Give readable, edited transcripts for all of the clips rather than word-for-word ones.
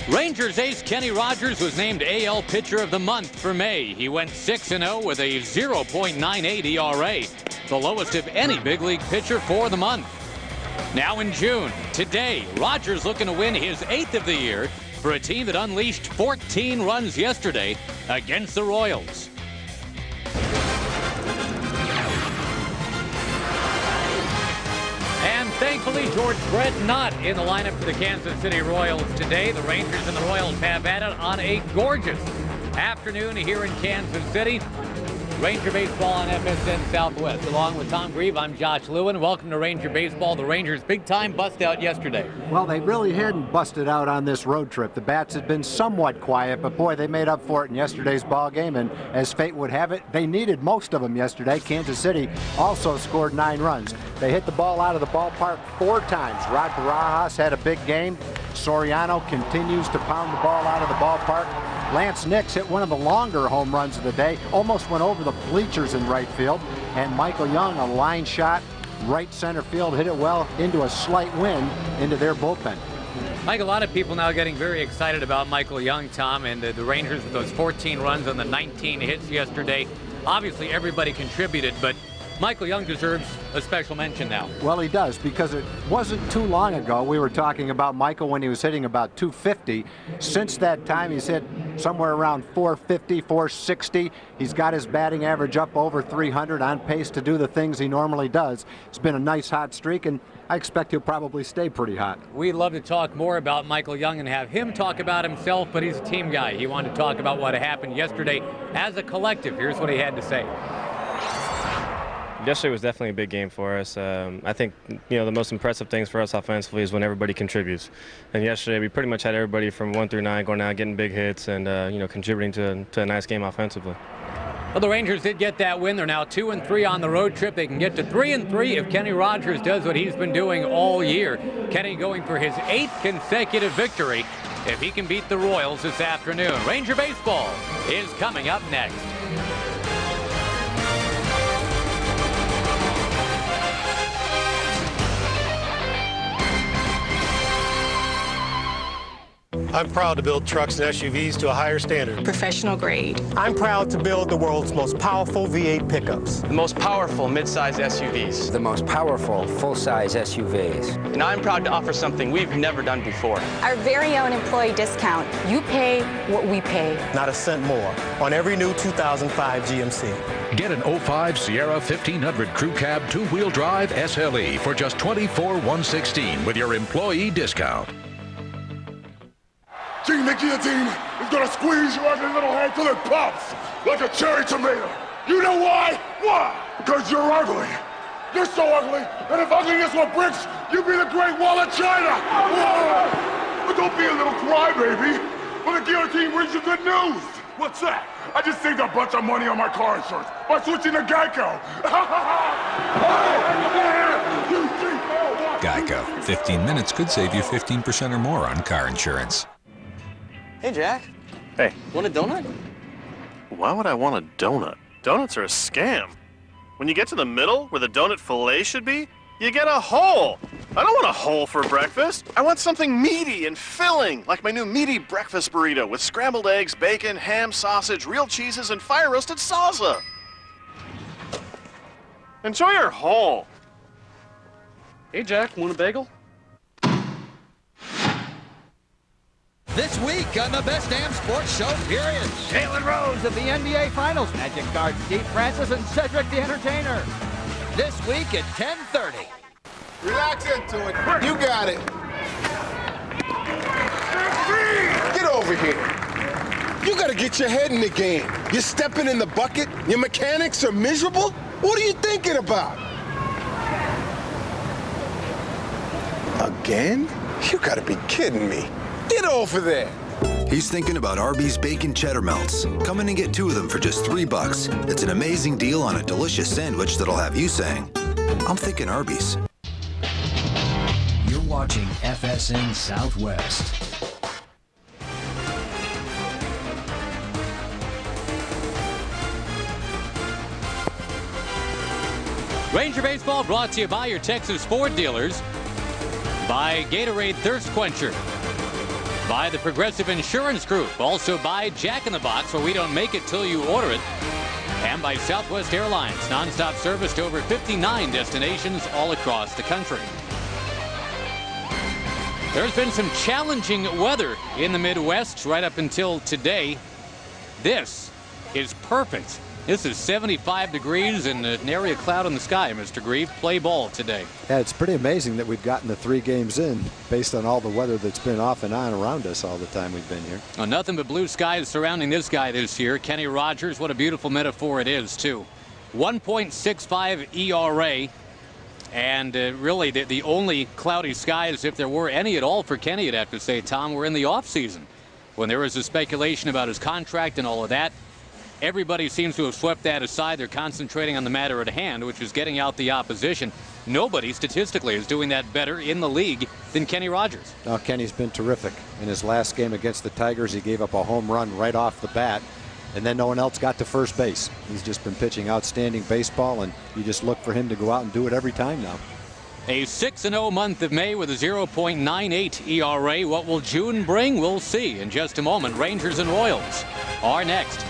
Rangers ace Kenny Rogers was named AL Pitcher of the Month for May. He went 6-0 with a 0.98 ERA, the lowest of any big league pitcher for the month. Now in June, today, Rogers looking to win his 8th of the year for a team that unleashed 14 runs yesterday against the Royals. And thankfully, George Brett not in the lineup for the Kansas City Royals today. The Rangers and the Royals have at it on a gorgeous afternoon here in Kansas City. Ranger Baseball on FSN Southwest. Along with Tom Grieve, I'm Josh Lewin. Welcome to Ranger Baseball. The Rangers' big-time bust out yesterday. Well, they really hadn't busted out on this road trip. The bats had been somewhat quiet, but boy, they made up for it in yesterday's ball game. And as fate would have it, they needed most of them yesterday. Kansas City also scored 9 runs. They hit the ball out of the ballpark 4 times. Rod Barajas had a big game. Soriano continues to pound the ball out of the ballpark. Lance Nix hit one of the longer home runs of the day, almost went over the bleachers in right field. And Michael Young, a line shot, right center field, hit it well into a slight wind into their bullpen. Mike, a lot of people now getting very excited about Michael Young, Tom, and the Rangers with those 14 runs on the 19 hits yesterday. Obviously, everybody contributed, but Michael Young deserves a special mention now. Well, he does, because it wasn't too long ago we were talking about Michael when he was hitting about 250. Since that time, he's hit somewhere around 450, 460. He's got his batting average up over 300, on pace to do the things he normally does. It's been a nice hot streak, and I expect he'll probably stay pretty hot. We'd love to talk more about Michael Young and have him talk about himself, but he's a team guy. He wanted to talk about what happened yesterday as a collective. Here's what he had to say. Yesterday was definitely a big game for us. I think, the most impressive things for us offensively is when everybody contributes. And yesterday we pretty much had everybody from 1 through 9 going out, getting big hits, and contributing to a nice game offensively. Well, the Rangers did get that win. They're now 2-3 on the road trip. They can get to 3-3 if Kenny Rogers does what he's been doing all year. Kenny going for his 8th consecutive victory if he can beat the Royals this afternoon. Ranger Baseball is coming up next. I'm proud to build trucks and SUVs to a higher standard. Professional grade. I'm proud to build the world's most powerful V8 pickups. The most powerful mid-size SUVs. The most powerful full-size SUVs. And I'm proud to offer something we've never done before. Our very own employee discount. You pay what we pay. Not a cent more on every new 2005 GMC. Get an 05 Sierra 1500 Crew Cab 2-wheel drive SLE for just $24,116 with your employee discount. King the guillotine is gonna squeeze your ugly little head till it pops like a cherry tomato. You know why? Why? Because you're ugly. You're so ugly, and if ugliness were bricks, you'd be the Great Wall of China. But don't be a little crybaby. Well, the guillotine brings you good news. What's that? I just saved a bunch of money on my car insurance by switching to Geico. Geico. 15 minutes could save you 15% or more on car insurance. Hey, Jack. Hey. Want a donut? Why would I want a donut? Donuts are a scam. When you get to the middle, where the donut fillet should be, you get a hole. I don't want a hole for breakfast. I want something meaty and filling, like my new meaty breakfast burrito with scrambled eggs, bacon, ham, sausage, real cheeses, and fire-roasted salsa. Enjoy your hole. Hey, Jack. Want a bagel? This week on the Best Damn Sports Show, period. Jalen Rose of the NBA Finals. Magic guard Steve Francis and Cedric the Entertainer. This week at 10:30. Relax into it. You got it. Get over here. You got to get your head in the game. You're stepping in the bucket. Your mechanics are miserable. What are you thinking about? Again? You got to be kidding me. Get over there. He's thinking about Arby's Bacon Cheddar Melts. Come in and get 2 of them for just $3. It's an amazing deal on a delicious sandwich that'll have you saying, I'm thinking Arby's. You're watching FSN Southwest. Ranger Baseball brought to you by your Texas Ford dealers, by Gatorade Thirst Quencher, By the Progressive Insurance Group. Also by Jack in the Box, where we don't make it till you order it. And by Southwest Airlines, nonstop service to over 59 destinations all across the country. There's been some challenging weather in the Midwest right up until today. This is perfect. This is 75 degrees and nary a cloud in the sky, Mr. Grieve. Play ball today. Yeah, it's pretty amazing that we've gotten the 3 games in based on all the weather that's been off and on around us all the time we've been here. Well, nothing but blue skies surrounding this guy this year. Kenny Rogers, what a beautiful metaphor it is, too. 1.65 ERA. And really, the only cloudy skies, if there were any at all for Kenny, you'd have to say, Tom, were in the offseason. When there was a speculation about his contract and all of that, everybody seems to have swept that aside. They're concentrating on the matter at hand, which is getting out the opposition. Nobody statistically is doing that better in the league than Kenny Rogers. Oh, Kenny's been terrific. In his last game against the Tigers, he gave up a home run right off the bat, and then no one else got to first base. He's just been pitching outstanding baseball, and you just look for him to go out and do it every time now. A 6-0 month of May with a 0.98 ERA. What will June bring? We'll see in just a moment. Rangers and Royals are next.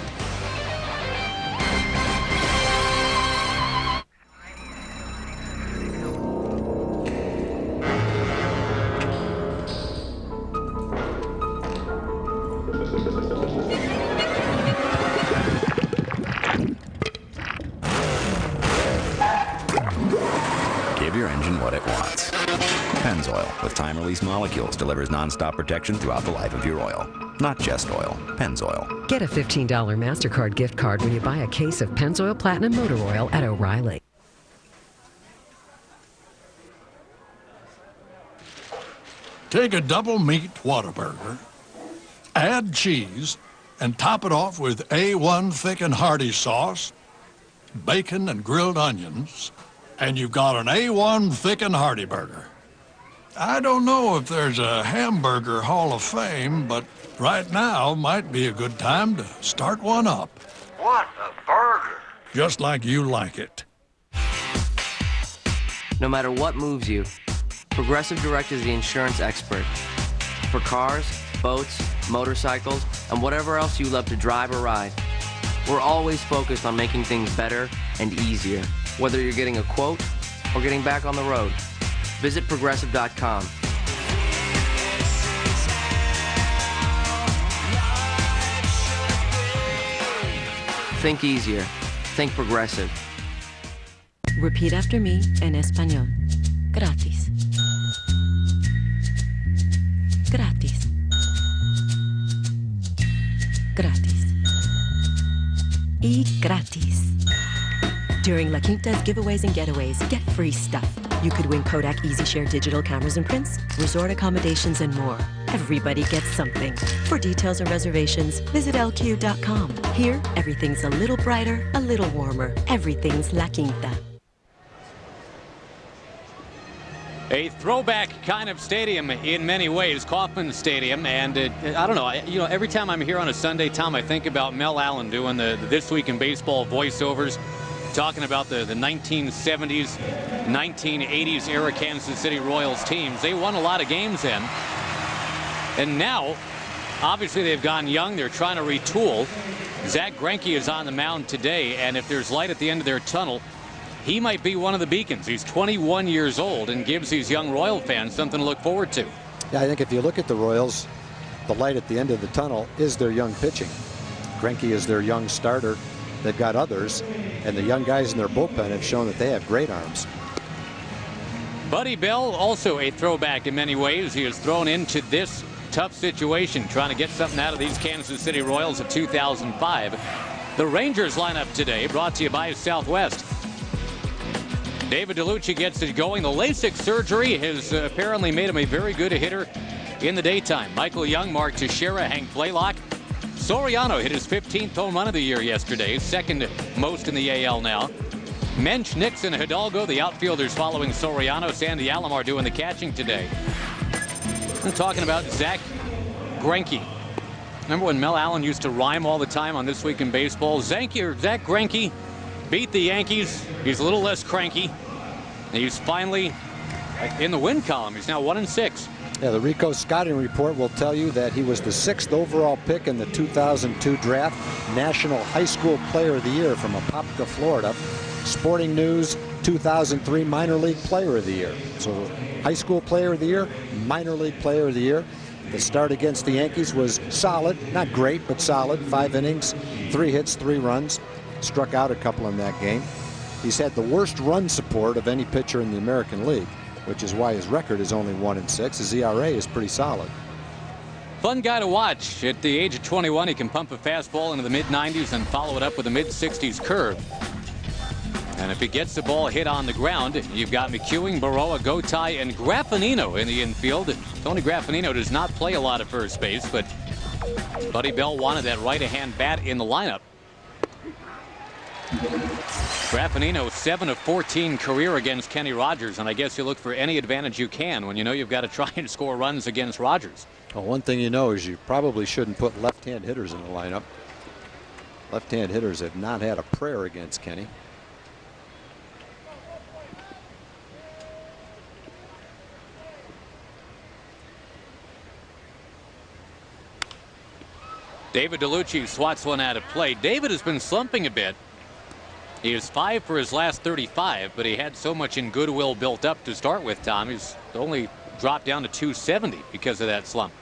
Give your engine what it wants. Pennzoil with time-release molecules delivers non-stop protection throughout the life of your oil. Not just oil, Pennzoil. Get a $15 MasterCard gift card when you buy a case of Pennzoil Platinum Motor Oil at O'Reilly. Take a double meat Whataburger, add cheese, and top it off with A1 thick and hearty sauce, bacon and grilled onions, and you've got an A1 thick and hearty burger. I don't know if there's a hamburger hall of fame, but right now might be a good time to start one up. What a burger! Just like you like it. No matter what moves you, Progressive Direct is the insurance expert. For cars, boats, motorcycles, and whatever else you love to drive or ride, we're always focused on making things better and easier, whether you're getting a quote or getting back on the road. Visit Progressive.com. Think easier. Think Progressive. Repeat after me en español. Gratis. Gratis. Gratis. Y gratis. During La Quinta's giveaways and getaways, get free stuff. You could win Kodak EasyShare digital cameras and prints, resort accommodations, and more. Everybody gets something. For details and reservations, visit lq.com. Here, everything's a little brighter, a little warmer. Everything's La Quinta. A throwback kind of stadium in many ways, Kauffman Stadium, and I don't know. Every time I'm here on a Sunday, Tom, I think about Mel Allen doing the This Week in Baseball voiceovers, talking about the 1970s, 1980s era Kansas City Royals teams. They won a lot of games then, and now, obviously, they've gone young. They're trying to retool. Zach Greinke is on the mound today, and if there's light at the end of their tunnel, he might be one of the beacons. He's 21 years old and gives these young Royal fans something to look forward to. Yeah, I think if you look at the Royals, the light at the end of the tunnel is their young pitching. Greinke is their young starter. They've got others, and the young guys in their bullpen have shown that they have great arms. Buddy Bell, also a throwback in many ways. He is thrown into this tough situation, trying to get something out of these Kansas City Royals of 2005. The Rangers lineup today, brought to you by Southwest. David DeLucci gets it going. The LASIK surgery has apparently made him a very good hitter in the daytime. Michael Young, Mark Teixeira, Hank Blaylock. Soriano hit his 15th home run of the year yesterday, second most in the AL now. Mensch, Nixon, Hidalgo, the outfielders following Soriano. Sandy Alomar doing the catching today. I'm talking about Zach Greinke. Remember when Mel Allen used to rhyme all the time on This Week in Baseball? Zach Greinke beat the Yankees. He's a little less cranky. He's finally in the win column. He's now 1-6. Yeah, the Rico scouting report will tell you that he was the 6th overall pick in the 2002 draft, National High School Player of the Year from Apopka, Florida. Sporting News 2003 Minor League Player of the Year. So High School Player of the Year, Minor League Player of the Year. The start against the Yankees was solid, not great, but solid. 5 innings, 3 hits, 3 runs. Struck out a couple in that game. He's had the worst run support of any pitcher in the American League, which is why his record is only 1-6. His ERA is pretty solid. Fun guy to watch. At the age of 21, he can pump a fastball into the mid-90s and follow it up with a mid-60s curve. And if he gets the ball hit on the ground, you've got McEwing, Baroa, Gotay, and Graffinino in the infield. Tony Graffinino does not play a lot of first base, but Buddy Bell wanted that right-hand bat in the lineup. Graffinino 7 of 14 career against Kenny Rogers, and I guess you look for any advantage you can when you know you've got to try and score runs against Rogers. Well, one thing you know is you probably shouldn't put left-hand hitters in the lineup. Left-hand hitters have not had a prayer against Kenny. David DeLucci swats one out of play. David has been slumping a bit. He is 5 for his last 35, but he had so much in goodwill built up to start with, Tom. He's only dropped down to 270 because of that slump.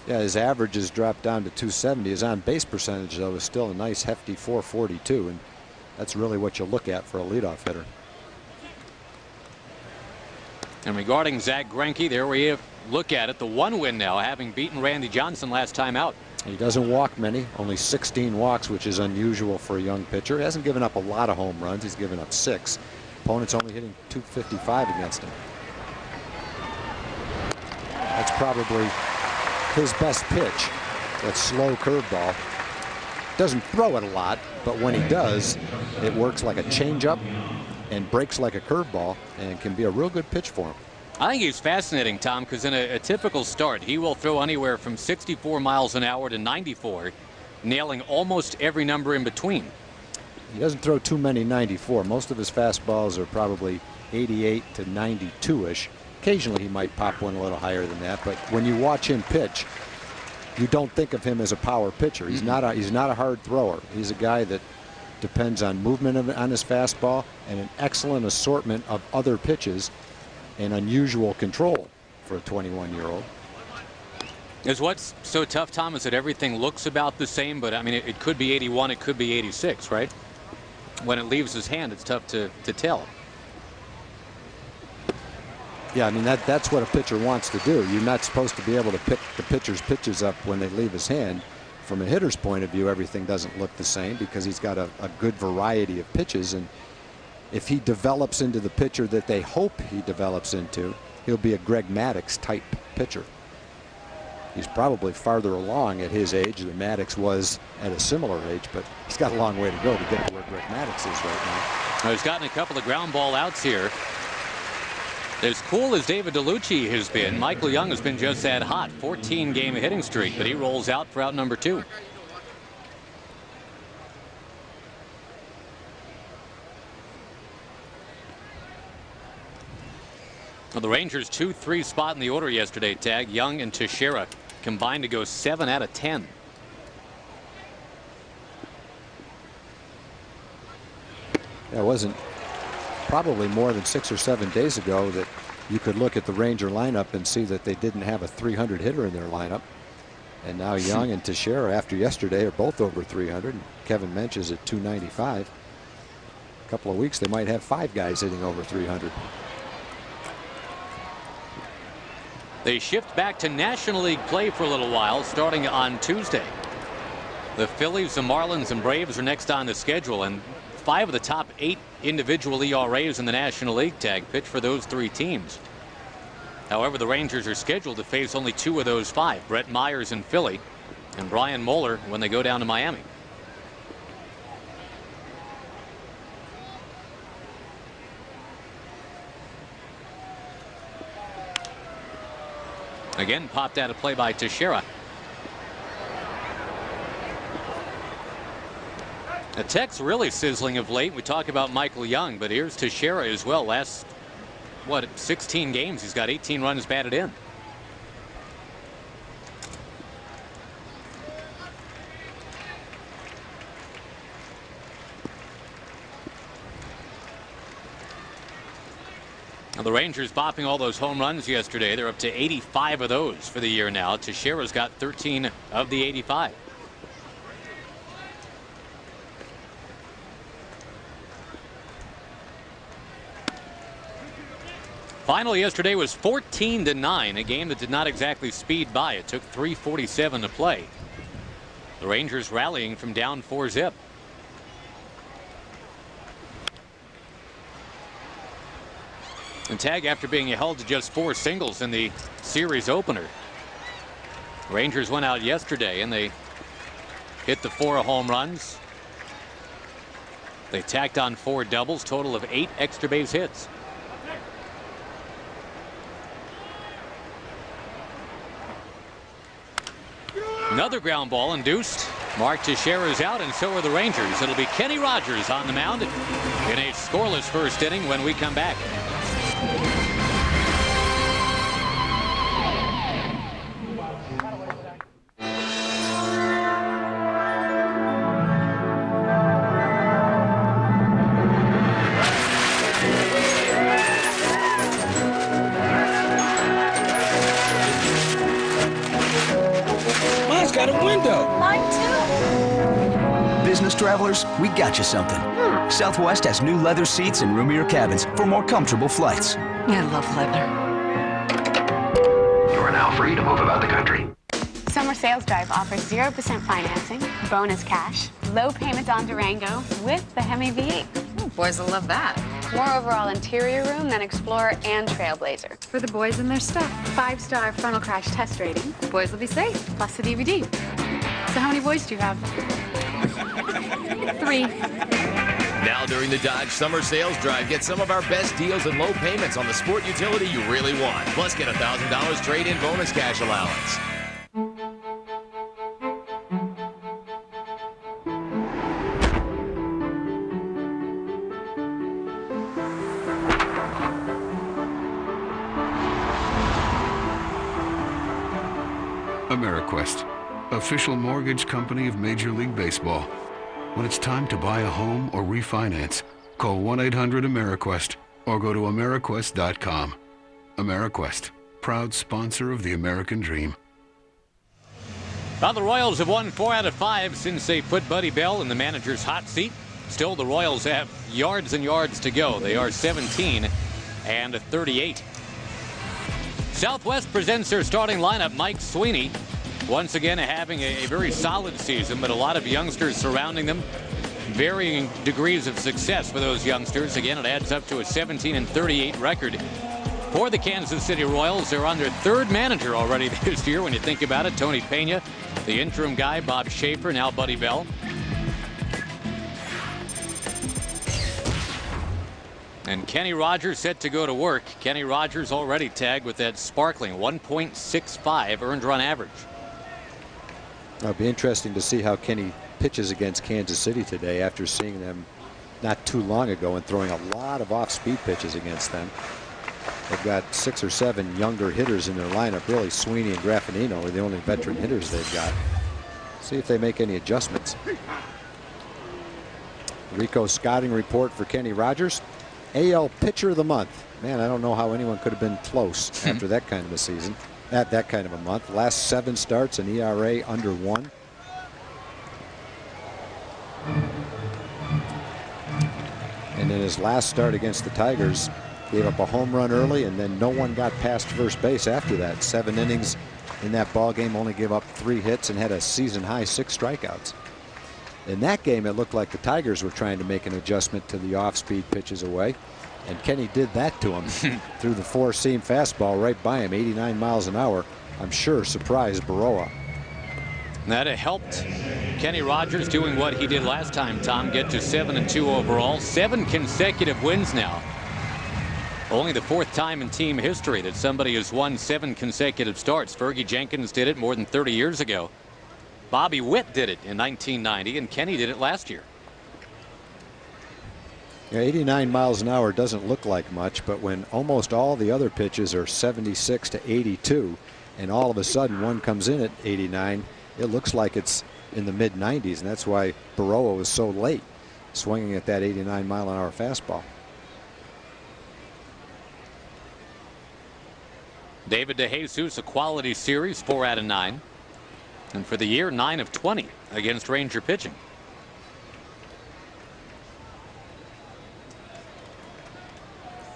Yeah, his average has dropped down to 270. His on-base percentage, though, is still a nice hefty 442, and that's really what you look at for a leadoff hitter. And regarding Zach Greinke, there we look at it. The 1 win now, having beaten Randy Johnson last time out. He doesn't walk many, only 16 walks, which is unusual for a young pitcher. He hasn't given up a lot of home runs. He's given up 6. Opponents only hitting .255 against him. That's probably his best pitch, that slow curveball. Doesn't throw it a lot, but when he does, it works like a changeup and breaks like a curveball and can be a real good pitch for him. I think he's fascinating, Tom, because in a typical start, he will throw anywhere from 64 miles an hour to 94, nailing almost every number in between. He doesn't throw too many 94. Most of his fastballs are probably 88 to 92-ish. Occasionally he might pop one a little higher than that, but when you watch him pitch, you don't think of him as a power pitcher. He's not a hard thrower. He's a guy that depends on movement on his fastball and an excellent assortment of other pitches and unusual control for a 21-year-old. Is what's so tough, Tom, is that everything looks about the same, but I mean, it could be 81, it could be 86, right? When it leaves his hand, it's tough to tell. Yeah, I mean, that's what a pitcher wants to do. You're not supposed to be able to pick the pitcher's pitches up when they leave his hand. From a hitter's point of view, everything doesn't look the same because he's got a good variety of pitches, and if he develops into the pitcher that they hope he develops into, he'll be a Greg Maddux type pitcher. He's probably farther along at his age than Maddux was at a similar age, but he's got a long way to go to get to where Greg Maddux is right now. Now, he's gotten a couple of ground ball outs here. As cool as David DeLucci has been, Michael Young has been just that hot. 14-game hitting streak, but he rolls out for out number 2. Well, the Rangers' 2-3 spot in the order yesterday, Tag. Young and Teixeira combined to go 7 out of 10. It wasn't probably more than 6 or 7 days ago that you could look at the Ranger lineup and see that they didn't have a 300 hitter in their lineup. And now Young and Teixeira, after yesterday, are both over 300. Kevin Mench is at 295. A couple of weeks, they might have 5 guys hitting over 300. They shift back to National League play for a little while, starting on Tuesday. The Phillies, the Marlins, and Braves are next on the schedule, and 5 of the top 8 individual ERAs in the National League, Tag, pitch for those 3 teams. However, the Rangers are scheduled to face only 2 of those 5, Brett Myers in Philly and Brian Moeller when they go down to Miami. Again, popped out of play by Teixeira. The Tech's really sizzling of late. We talk about Michael Young, but here's Teixeira as well. Last, 16 games, he's got 18 runs batted in. the Rangers bopping all those home runs yesterday. They're up to 85 of those for the year now. Teixeira's got 13 of the 85. Final yesterday was 14-9, a game that did not exactly speed by. It took 3:47 to play. The Rangers rallying from down 4-zip. And Tag after being held to just 4 singles in the series opener. Rangers went out yesterday and they hit the 4 home runs. They tacked on 4 doubles, total of 8 extra base hits. Another ground ball induced. Mark Teixeira's out, and so are the Rangers. It'll be Kenny Rogers on the mound in a scoreless first inning when we come back. Got a window. Mine too. Business travelers, we got you something. Southwest has new leather seats and roomier cabins for more comfortable flights. I love leather. You are now free to move about the country. Summer Sales Drive offers 0% financing, bonus cash, low payment on Durango with the Hemi V8. Ooh, boys will love that. More overall interior room than Explorer and Trailblazer. For the boys and their stuff. 5-star frontal crash test rating. Boys will be safe. Plus the DVD. So how many boys do you have? 3. Now during the Dodge Summer Sales Drive, get some of our best deals and low payments on the sport utility you really want. Plus get $1,000 trade-in bonus cash allowance. AmeriQuest, official mortgage company of Major League Baseball. When it's time to buy a home or refinance, call 1-800-AmeriQuest or go to AmeriQuest.com. AmeriQuest, proud sponsor of the American dream. Well, the Royals have won 4 out of 5 since they put Buddy Bell in the manager's hot seat. Still, the Royals have yards and yards to go. They are 17 and 38. Southwest presents their starting lineup. Mike Sweeney, once again having a very solid season, but a lot of youngsters surrounding them. Varying degrees of success for those youngsters. Again, it adds up to a 17-38 record for the Kansas City Royals. They're on their 3rd manager already this year when you think about it. Tony Pena, the interim guy, Bob Schaefer, now Buddy Bell. And Kenny Rogers set to go to work. Kenny Rogers already tagged with that sparkling 1.65 earned run average. It'll be interesting to see how Kenny pitches against Kansas City today after seeing them not too long ago and throwing a lot of off-speed pitches against them. They've got 6 or 7 younger hitters in their lineup. Really, Sweeney and Graffinino are the only veteran hitters they've got. See if they make any adjustments. Rico scouting report for Kenny Rogers. AL Pitcher of the Month. Man, I don't know how anyone could have been close after that kind of a season, at that kind of a month. Last 7 starts, an ERA under 1. And in his last start against the Tigers, gave up a home run early, and then no one got past first base after that. 7 innings in that ball game, only gave up 3 hits and had a season high 6 strikeouts. In that game, it looked like the Tigers were trying to make an adjustment to the off-speed pitches away, and Kenny did that to him. Threw the 4-seam fastball right by him, 89 miles an hour. I'm sure surprised Baroa. That helped Kenny Rogers doing what he did last time, Tom, get to 7-2 overall. 7 consecutive wins now. Only the 4th time in team history that somebody has won 7 consecutive starts. Fergie Jenkins did it more than 30 years ago. Bobby Witt did it in 1990, and Kenny did it last year. Yeah, 89 miles an hour doesn't look like much, but when almost all the other pitches are 76 to 82, and all of a sudden one comes in at 89, it looks like it's in the mid-90s, and that's why Baroa was so late, swinging at that 89 mile an hour fastball. David DeJesus, a quality series, 4 out of 9. And for the year, 9 of 20 against Ranger pitching.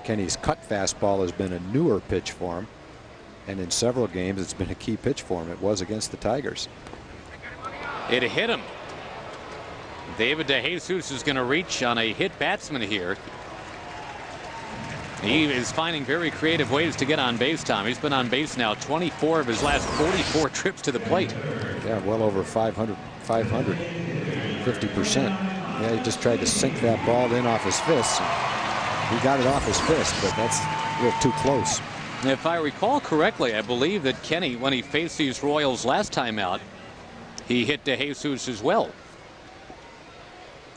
Kenny's cut fastball has been a newer pitch for him, and in several games it's been a key pitch for him. It was against the Tigers. It hit him. David DeJesus is going to reach on a hit batsman here. He is finding very creative ways to get on base, Tom. He's been on base now 24 of his last 44 trips to the plate. Yeah, well over 500, 50%. Yeah, he just tried to sink that ball in off his fist. He got it off his fist, but that's a little too close. If I recall correctly, I believe that Kenny, when he faced these Royals last time out, he hit DeJesus as well.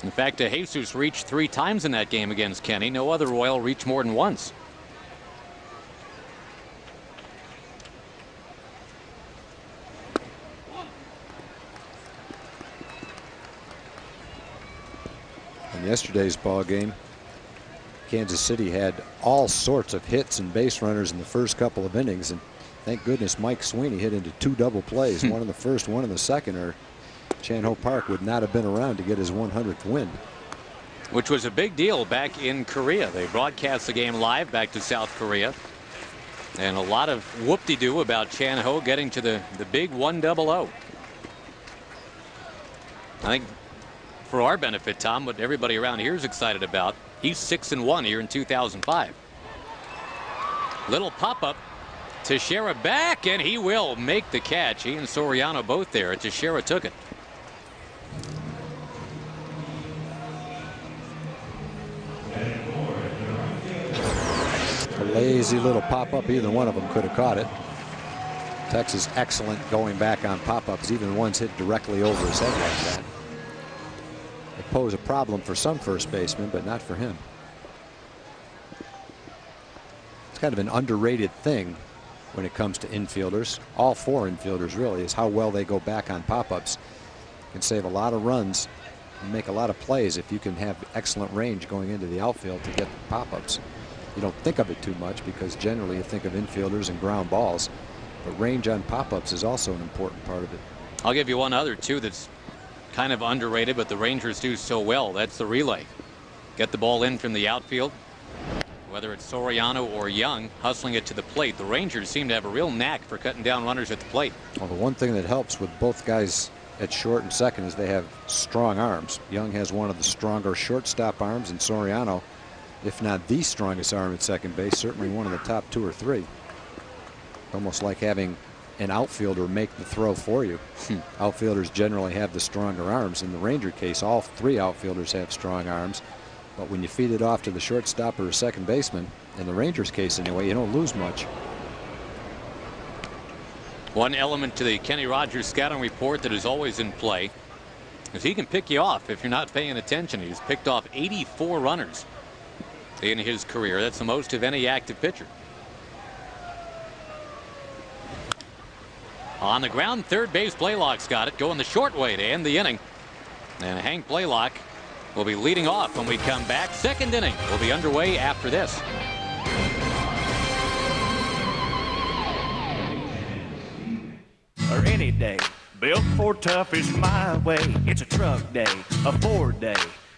In fact, DeJesus reached 3 times in that game against Kenny. No other Royal reached more than once. In yesterday's ball game, Kansas City had all sorts of hits and base runners in the first couple of innings, and thank goodness Mike Sweeney hit into 2 double plays, one in the first, one in the second, or Chan-Ho Park would not have been around to get his 100th win. Which was a big deal back in Korea. They broadcast the game live back to South Korea. And a lot of whoop-de-doo about Chan-Ho getting to the big 100. I think for our benefit, Tom, what everybody around here is excited about, he's 6-1 here in 2005. Little pop-up. Teixeira back, and he will make the catch. He and Soriano both there. Teixeira took it. A lazy little pop-up. Either one of them could have caught it. Texas excellent going back on pop-ups, even ones hit directly over his head like that. They pose a problem for some first basemen, but not for him. It's kind of an underrated thing when it comes to infielders. All 4 infielders really, is how well they go back on pop-ups. Can save a lot of runs and make a lot of plays if you can have excellent range going into the outfield to get pop-ups. You don't think of it too much because generally you think of infielders and ground balls, but range on pop-ups is also an important part of it. I'll give you one other too that's kind of underrated, but the Rangers do so well. That's the relay. Get the ball in from the outfield, whether it's Soriano or Young, hustling it to the plate. The Rangers seem to have a real knack for cutting down runners at the plate. Well, the one thing that helps with both guys at short and second is they have strong arms. Young has one of the stronger shortstop arms, and Soriano, if not the strongest arm at second base, certainly one of the top 2 or 3. Almost like having an outfielder make the throw for you. Outfielders generally have the stronger arms. In the Ranger case, all 3 outfielders have strong arms. But when you feed it off to the shortstop or a second baseman, in the Rangers case anyway, you don't lose much. One element to the Kenny Rogers scouting report that is always in play is he can pick you off if you're not paying attention. He's picked off 84 runners in his career. That's the most of any active pitcher. On the ground, third base, Blaylock's got it, going the short way to end the inning. And Hank Blaylock will be leading off when we come back. Second inning will be underway after this. Or any day, built for tough is my way. It's a truck day, a Ford day,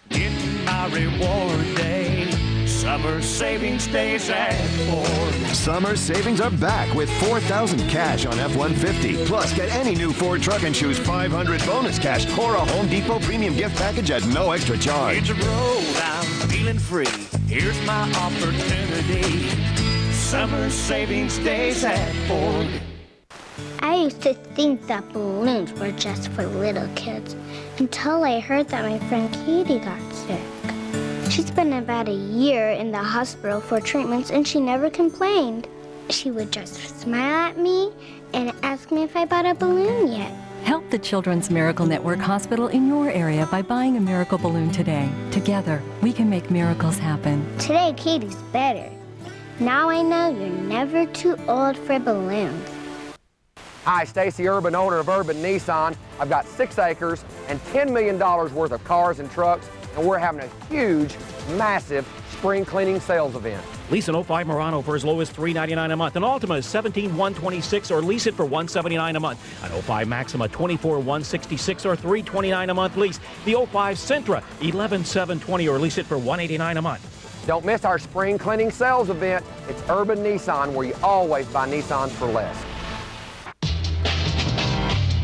getting my reward day. Summer savings days at Ford. Summer savings are back with $4,000 cash on F-150. Plus, get any new Ford truck and choose $500 bonus cash or a Home Depot premium gift package at no extra charge. It's a road, I'm feeling free. Here's my opportunity. Summer savings days at Ford. I used to think that balloons were just for little kids until I heard that my friend Katie got sick. She spent about a year in the hospital for treatments and she never complained. She would just smile at me and ask me if I bought a balloon yet. Help the Children's Miracle Network Hospital in your area by buying a miracle balloon today. Together, we can make miracles happen. Today, Katie's better. Now I know you're never too old for balloons. Hi, Stacy Urban, owner of Urban Nissan. I've got 6 acres and $10 million worth of cars and trucks, and we're having a huge, massive spring cleaning sales event. Lease an 05 Murano for as low as $399 a month. An Altima is $17,126 or lease it for $179 a month. An 05 Maxima $24,166 or $329 a month lease. The 05 Sentra $11,720 or lease it for $189 a month. Don't miss our spring cleaning sales event. It's Urban Nissan, where you always buy Nissans for less.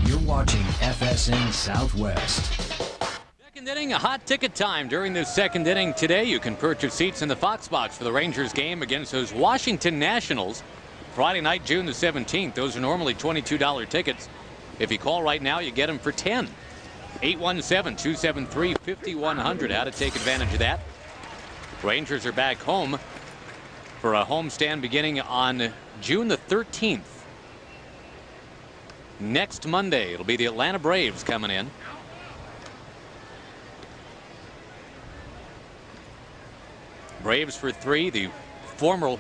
You're watching FSN Southwest. Second inning, a hot ticket time during the second inning today. You can purchase seats in the Fox Box for the Rangers game against those Washington Nationals. Friday night, June the 17th. Those are normally $22 tickets. If you call right now, you get them for $10. 817-273-5100. How to take advantage of that. Rangers are back home for a homestand beginning on June the 13th. Next Monday, it'll be the Atlanta Braves coming in. Braves for 3. The former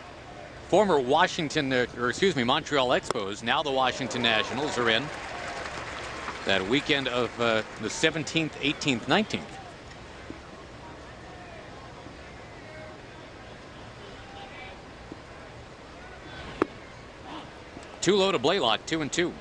Washington, Montreal Expos, now the Washington Nationals, are in that weekend of the 17th, 18th, 19th. Too low to Blaylock, 2-2.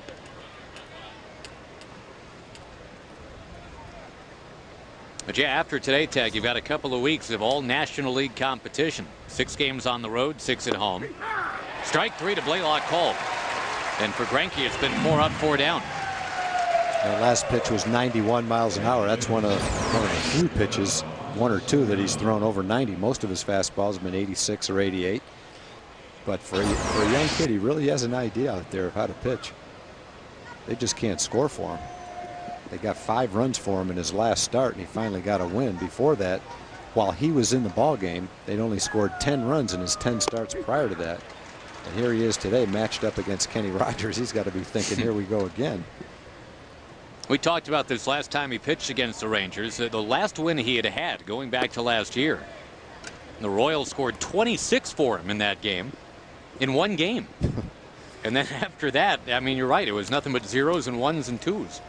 But yeah, after today, Ted, you've got a couple of weeks of all National League competition. 6 games on the road, 6 at home. Strike 3 to Blaylock called. And for Greinke, it's been 4 up, 4 down. That last pitch was 91 miles an hour. That's one of the few pitches, 1 or 2, that he's thrown over 90. Most of his fastballs have been 86 or 88. But for a young kid, he really has an idea out there of how to pitch. They just can't score for him. They got 5 runs for him in his last start, and he finally got a win. Before that, while he was in the ball game, they'd only scored 10 runs in his 10 starts prior to that. And here he is today, matched up against Kenny Rogers. He's got to be thinking, here we go again. We talked about this last time he pitched against the Rangers. The last win he had going back to last year. The Royals scored 26 for him in that game, in 1 game. And then after that, I mean, you're right, it was nothing but 0s and 1s and 2s.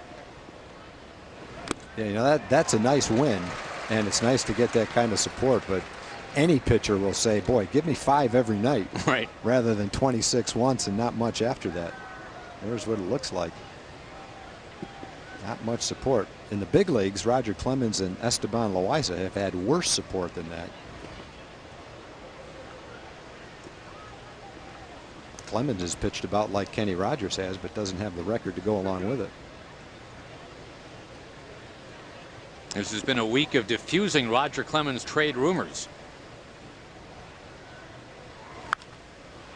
Yeah, you know, that's a nice win, and it's nice to get that kind of support, but any pitcher will say, boy, give me 5 every night, right, rather than 26 once and not much after that. There's what it looks like. Not much support. In the big leagues, Roger Clemens and Esteban Loaiza have had worse support than that. Clemens has pitched about like Kenny Rogers has, but doesn't have the record to go along with it. This has been a week of diffusing Roger Clemens trade rumors.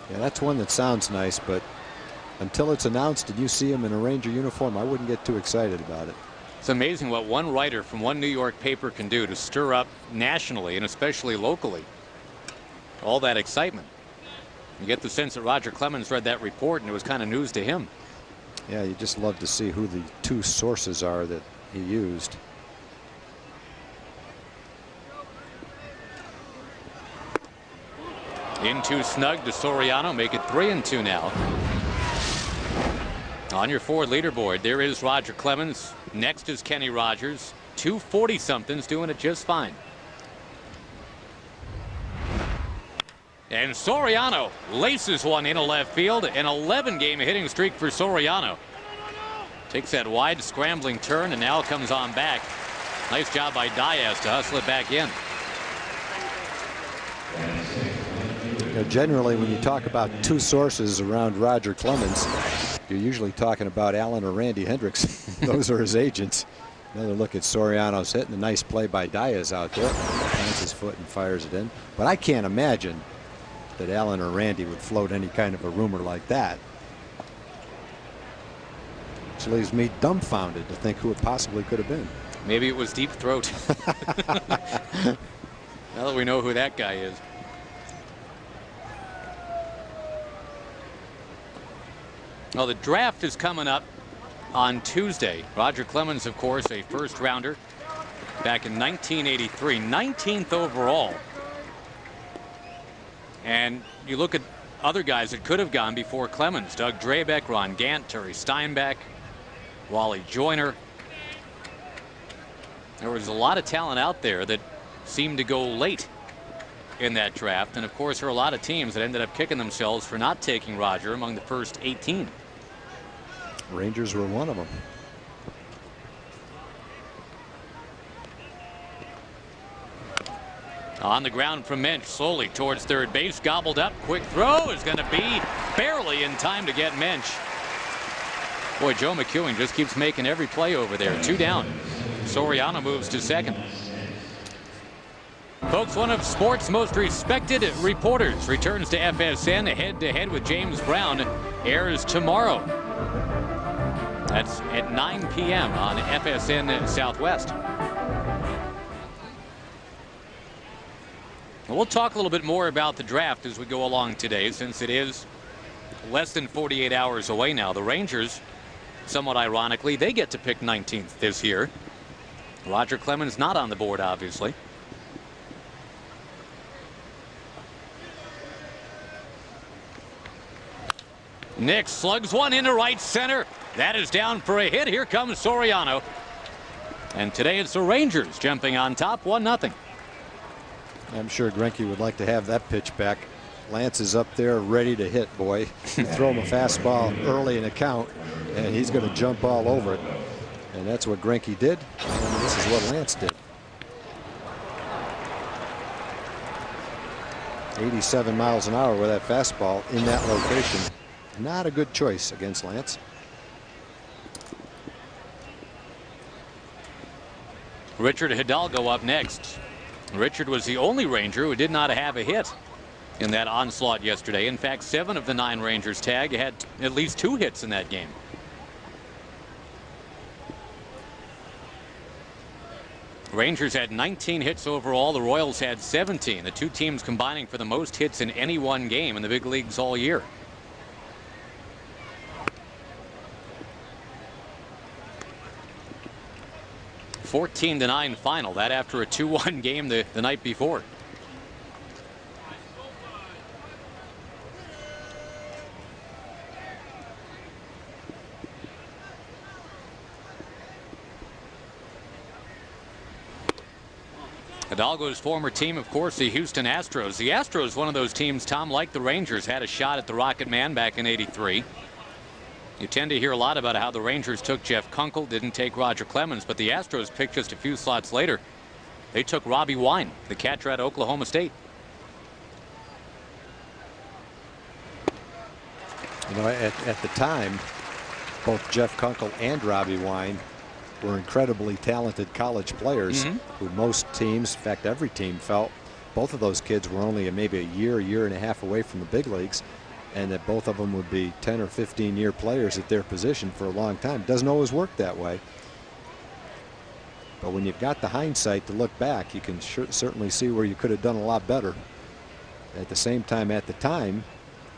Yeah, that's one that sounds nice, but until it's announced and you see him in a Ranger uniform, I wouldn't get too excited about it. It's amazing what one writer from one New York paper can do to stir up nationally and especially locally all that excitement. You get the sense that Roger Clemens read that report and it was kind of news to him. Yeah, you just love to see who the 2 sources are that he used. In too snug to Soriano, make it 3-2 now. On your Ford leaderboard, there is Roger Clemens. Next is Kenny Rogers. 2 40-somethings doing it just fine. And Soriano laces one into left field. An 11-game hitting streak for Soriano. Takes that wide scrambling turn and now comes on back. Nice job by Diaz to hustle it back in. You know, generally, when you talk about 2 sources around Roger Clemens, you're usually talking about Alan or Randy Hendricks. Those are his agents. Another look at Soriano's hit and a nice play by Diaz out there. Plants his foot and fires it in. But I can't imagine that Alan or Randy would float any kind of a rumor like that. Which leaves me dumbfounded to think who it possibly could have been. Maybe it was Deep Throat. Now that we know who that guy is. Well, the draft is coming up on Tuesday. Roger Clemens, of course, a first rounder back in 1983, 19th overall. And you look at other guys that could have gone before Clemens: Doug Drabek, Ron Gant, Terry Steinbeck, Wally Joyner. There was a lot of talent out there that seemed to go late. in that draft. And of course, there are a lot of teams that ended up kicking themselves for not taking Roger among the first 18. Rangers were one of them. On the ground from Minch, slowly towards third base, gobbled up. Quick throw is going to be barely in time to get Minch. Boy, Joe McEwing just keeps making every play over there. 2 down. Soriano moves to second. Folks, one of sports' most respected reporters returns to FSN. Head-to-head with James Brown airs tomorrow. That's at 9 p.m. on FSN Southwest. We'll talk a little bit more about the draft as we go along today, since it is less than 48 hours away now. The Rangers, somewhat ironically, they get to pick 19th this year. Roger Clemens not on the board, obviously. Nick slugs one into right center. That is down for a hit. Here comes Soriano. And today it's the Rangers jumping on top, 1-0. I'm sure Greinke would like to have that pitch back. Lance is up there ready to hit, boy. You throw him a fastball early in the count, and he's going to jump all over it. And that's what Greinke did, and this is what Lance did. 87 miles an hour with that fastball in that location. Not a good choice against Lance. Richard Hidalgo up next. Richard was the only Ranger who did not have a hit in that onslaught yesterday. In fact, 7 of the 9 Rangers tagged had at least 2 hits in that game. Rangers had 19 hits overall. The Royals had 17. The 2 teams combining for the most hits in any one game in the big leagues all year. (14-9) final. That after a 2-1 game the night before. Hidalgo's former team, of course, the Houston Astros. The Astros, one of those teams, Tom, like the Rangers, had a shot at the Rocket Man back in '83. You tend to hear a lot about how the Rangers took Jeff Kunkel, didn't take Roger Clemens, but the Astros picked just a few slots later. They took Robbie Wine, the catcher at Oklahoma State. You know, at the time, both Jeff Kunkel and Robbie Wine were incredibly talented college players who most teams, in fact every team, felt both of those kids were only maybe a year and a half away from the big leagues, and that both of them would be 10 or 15-year players at their position for a long time. Doesn't always work that way. But when you've got the hindsight to look back, you can certainly see where you could have done a lot better. At the same time, at the time,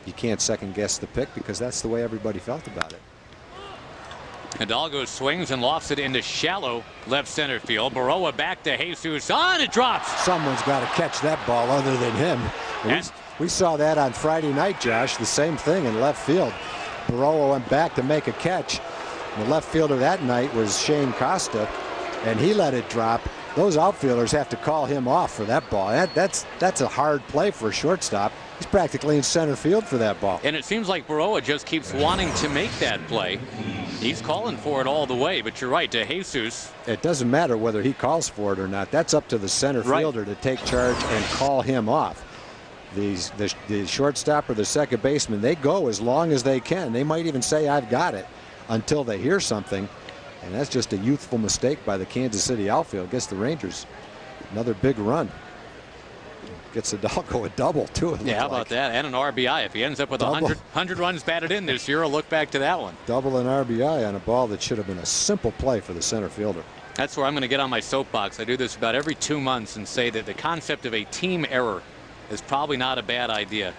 you can't second guess the pick because that's the way everybody felt about it. Hidalgo swings and lofts it into shallow left center field. Baroa back to Jesus. On, it drops. Someone's got to catch that ball other than him. We saw that on Friday night, Josh. The same thing in left field. Baroa went back to make a catch. The left fielder that night was Shane Costa, and he let it drop. Those outfielders have to call him off for that ball. That's a hard play for a shortstop. He's practically in center field for that ball. And it seems like Baroa just keeps wanting to make that play. He's calling for it all the way, but you're right, to Jesus. It doesn't matter whether he calls for it or not. That's up to the center fielder to take charge and call him off. The shortstop or the second baseman, they go as long as they can. They might even say, I've got it, until they hear something. And that's just a youthful mistake by the Kansas City outfield. Gets the Rangers another big run. Gets Hidalgo a double, too. Yeah, how about that? And an RBI. If he ends up with 100 runs batted in this year, I'll look back to that one. Double an RBI on a ball that should have been a simple play for the center fielder. That's where I'm going to get on my soapbox. I do this about every 2 months and say that the concept of a team error is probably not a bad idea,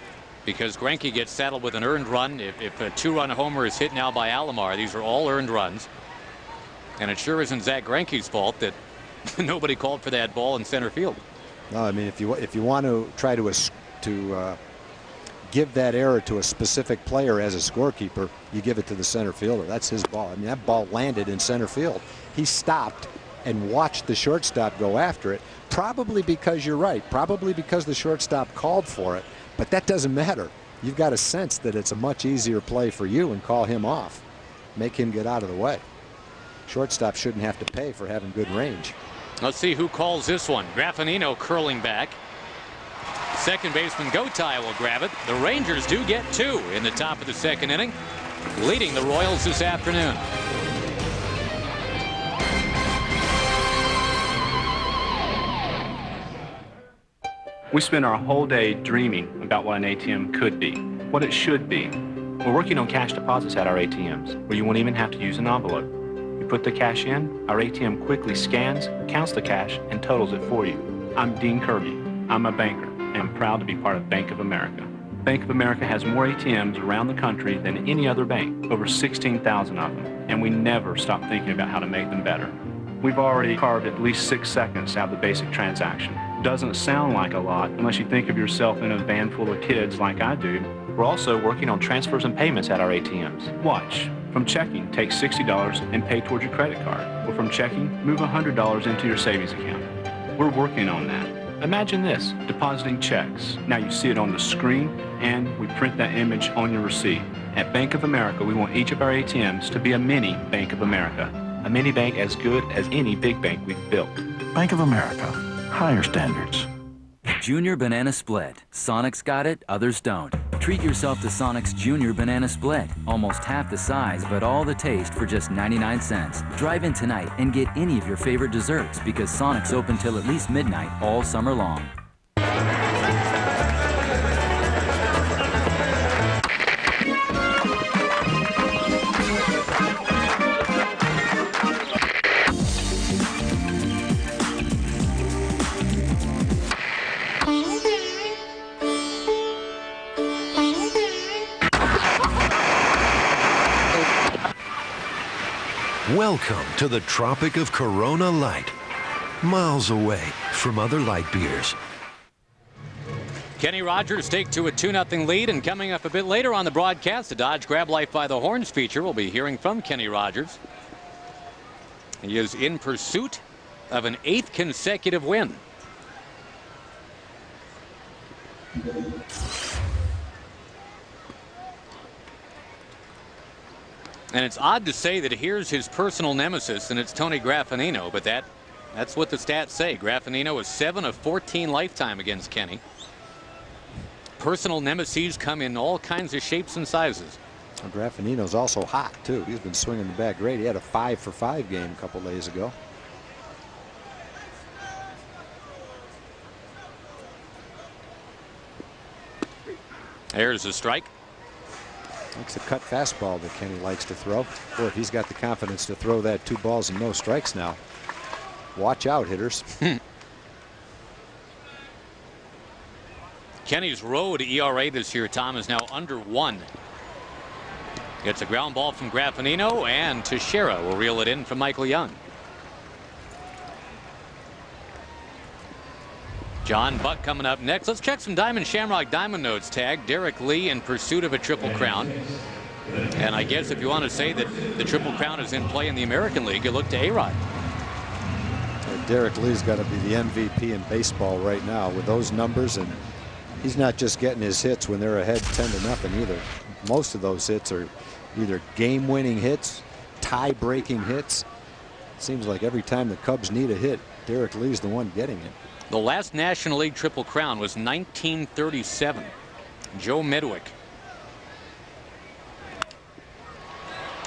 because Greinke gets saddled with an earned run. If a 2-run homer is hit now by Alomar, these are all earned runs. And it sure isn't Zach Greinke's fault that nobody called for that ball in center field. No, I mean, if you want to try to give that error to a specific player as a scorekeeper, you give it to the center fielder. That's his ball. I mean, that ball landed in center field. He stopped and watched the shortstop go after it, probably because you're right, probably because the shortstop called for it, but that doesn't matter. You've got to sense that it's a much easier play for you and call him off. Make him get out of the way. Shortstop shouldn't have to pay for having good range. Let's see who calls this one. Graffinino curling back. Second baseman Gotay will grab it. The Rangers do get 2 in the top of the second inning, leading the Royals this afternoon. We spend our whole day dreaming about what an ATM could be, what it should be. We're working on cash deposits at our ATMs, where you won't even have to use an envelope. You put the cash in, our ATM quickly scans, counts the cash, and totals it for you. I'm Dean Kirby. I'm a banker, and I'm proud to be part of Bank of America. Bank of America has more ATMs around the country than any other bank, over 16,000 of them, and we never stop thinking about how to make them better. We've already carved at least 6 seconds out of the basic transaction. Doesn't sound like a lot unless you think of yourself in a van full of kids like I do. We're also working on transfers and payments at our ATMs. Watch. From checking, take $60 and pay towards your credit card. Or from checking, move $100 into your savings account. We're working on that. Imagine this, depositing checks. Now you see it on the screen, and we print that image on your receipt. At Bank of America, we want each of our ATMs to be a mini Bank of America. A mini bank as good as any big bank we've built. Bank of America. Higher standards. Junior Banana Split. Sonic's got it, others don't. Treat yourself to Sonic's Junior Banana Split. Almost half the size, but all the taste for just 99 cents. Drive in tonight and get any of your favorite desserts because Sonic's open till at least midnight all summer long. Welcome to the Tropic of Corona Light, miles away from other light beers. Kenny Rogers take to a 2-0 lead, and coming up a bit later on the broadcast, the Dodge Grab Life by the Horns feature. We'll be hearing from Kenny Rogers. He is in pursuit of an 8th consecutive win. And it's odd to say that here's his personal nemesis, and it's Tony Graffinino, but that's what the stats say. Graffinino is 7 of 14 lifetime against Kenny. Personal nemesis come in all kinds of shapes and sizes. Well, Graffinino's also hot, too. He's been swinging the bat great. He had a 5-for-5 game a couple days ago. There's a strike. That's a cut fastball that Kenny likes to throw. Boy, if he's got the confidence to throw that 2 balls and no strikes now, watch out, hitters. Kenny's road ERA this year, Tom, is now under 1. Gets a ground ball from Graffinino, and Teixeira will reel it in from Michael Young. John Buck coming up next. Let's check some Diamond Shamrock Diamond Notes tag. Derek Lee in pursuit of a Triple Crown. And I guess if you want to say that the Triple Crown is in play in the American League, you look to A-Rod. Derek Lee's got to be the MVP in baseball right now with those numbers, and he's not just getting his hits when they're ahead 10-0 either. Most of those hits are either game-winning hits, tie-breaking hits. Seems like every time the Cubs need a hit, Derek Lee's the one getting it. The last National League Triple Crown was 1937. Joe Medwick.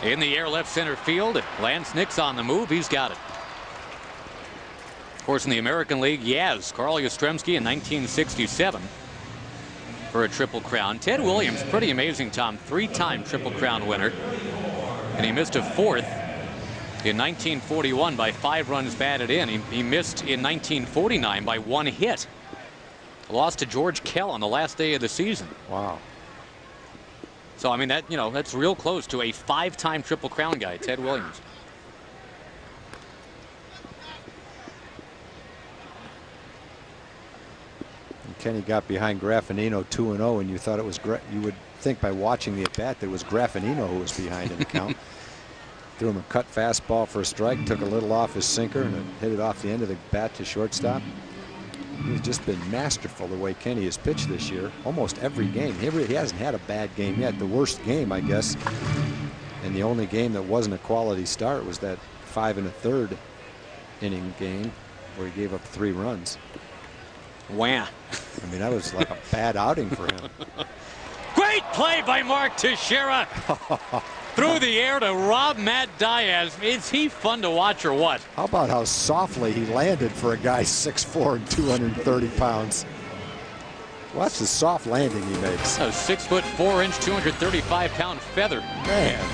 In the air, left center field. Lance Nix on the move. He's got it. Of course, in the American League, Yaz, Carl Yastrzemski in 1967 for a Triple Crown. Ted Williams, pretty amazing, Tom. 3-time Triple Crown winner. And he missed a 4th in 1941 by 5 runs batted in. He missed in 1949 by 1 hit. Lost to George Kell on the last day of the season. Wow. So I mean, that, you know, that's real close to a 5-time Triple Crown guy, Ted Williams. And Kenny got behind Graffinino 2-0, and you thought it was you would think by watching the at bat that it was Graffinino who was behind in the count. Threw him a cut fastball for a strike, took a little off his sinker, and hit it off the end of the bat to shortstop. He's just been masterful the way Kenny has pitched this year. Almost every game. He hasn't had a bad game yet. The worst game, I guess, and the only game that wasn't a quality start was that 5 1/3 inning game where he gave up 3 runs. Wham. I mean, that was like a bad outing for him. Great play by Mark Teixeira. Through the air to rob Matt Diaz. Is he fun to watch or what? How about how softly he landed for a guy 6'4" and 230 pounds? Watch the soft landing he makes. A 6'4", 235-pound feather. Man.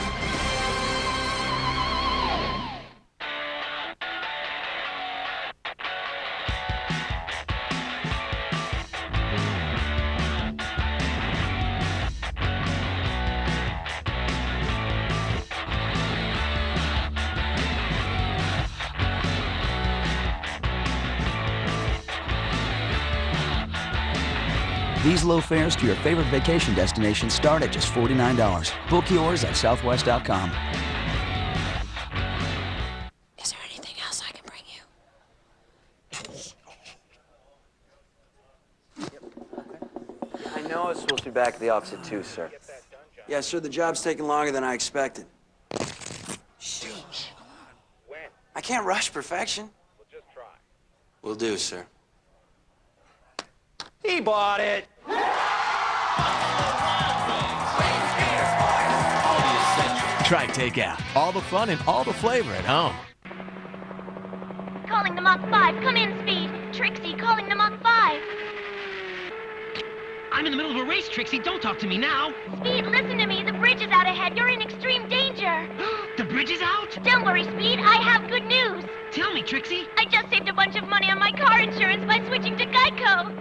These low fares to your favorite vacation destination start at just $49. Book yours at southwest.com. Is there anything else I can bring you? I know I was supposed to be back at the office at 2, sir. Yeah, sir, the job's taking longer than I expected. Sheesh. I can't rush perfection. We'll just try. Will do, sir. He bought it. Try takeout. All the fun and all the flavor at home. Calling the Mach 5. Come in, Speed. Trixie, calling the Mach 5. I'm in the middle of a race, Trixie. Don't talk to me now. Speed, listen to me. The bridge is out ahead. You're in extreme danger. The bridge is out? Don't worry, Speed. I have good news. Tell me, Trixie. I just saved a bunch of money on my car insurance by switching to Geico.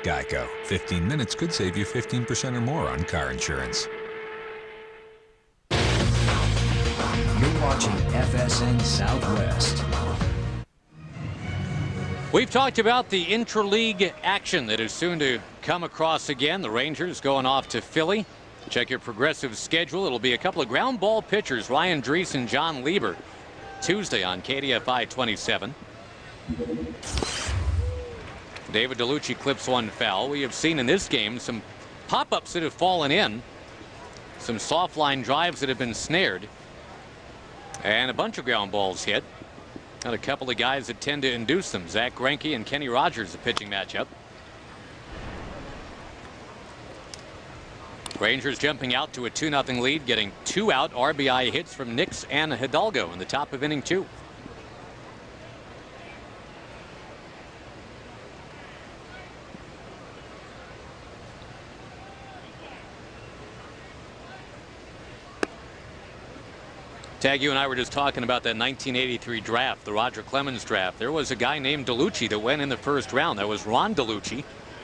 Geico. 15 minutes could save you 15% or more on car insurance. You're watching FSN Southwest. We've talked about the intra-league action that is soon to come across again. The Rangers going off to Philly. Check your progressive schedule. It'll be a couple of ground ball pitchers, Ryan Drees and John Lieber, Tuesday on KDFI 27. David DeLucci clips one foul. We have seen in this game some pop-ups that have fallen in, some soft line drives that have been snared, and a bunch of ground balls hit. And a couple of guys that tend to induce them. Zach Greinke and Kenny Rogers, the pitching matchup. Rangers jumping out to a 2-0 lead, getting 2 out RBI hits from Nix and Hidalgo in the top of inning 2. Tag, you and I were just talking about that 1983 draft, the Roger Clemens draft. There was a guy named DeLucci that went in the first round. That was Ron DeLucci.